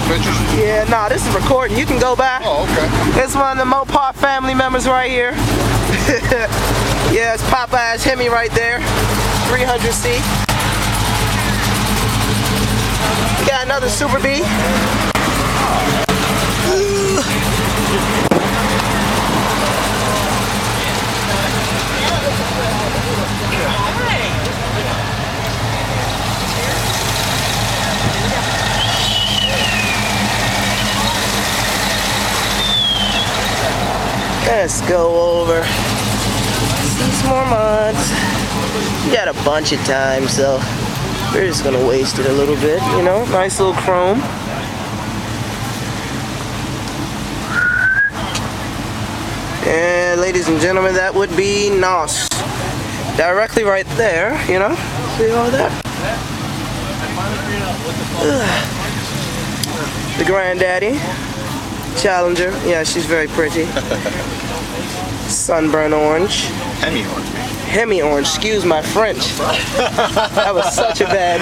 pictures? Yeah, nah, this is recording. You can go by. Oh, okay. It's one of the Mopar family members right here. Yeah, it's Popeye's Hemi right there. 300C. We got another Super B. Let's go over. See some more mods. We got a bunch of time, so we're just gonna waste it a little bit, you know? Nice little chrome. And ladies and gentlemen, that would be NOS. Directly right there, you know? See all that? The granddaddy. Challenger. Yeah, she's very pretty. Sunburn orange. Hemi orange. Hemi orange. Excuse my French. That was such a bad.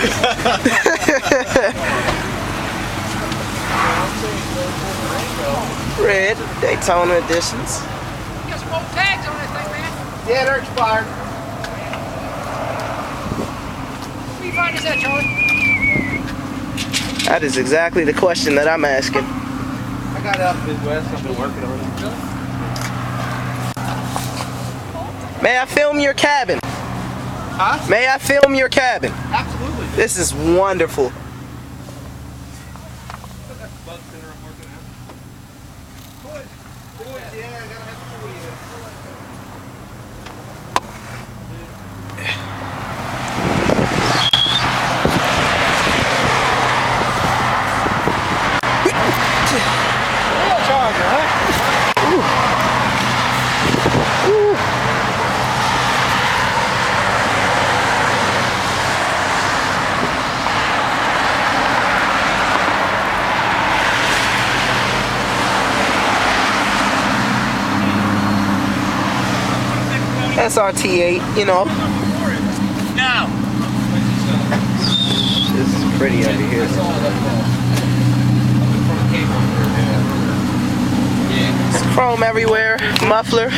Red Daytona editions. You got some old tags on that thing, man. Yeah, they're expired. Where you find this at, Charlie? That is exactly the question that I'm asking. I got it out in the Midwest. I've been working on it. May I film your cabin? Huh? May I film your cabin? Absolutely. This is wonderful. SRT8, you know. No. This is pretty under here. It's chrome everywhere, muffler,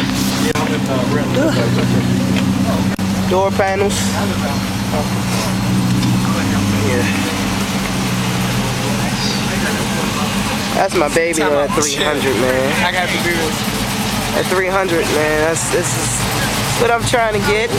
door panels. Yeah. That's my baby on that 300, man. I got the beer. At 300, man, this is what I'm trying to get.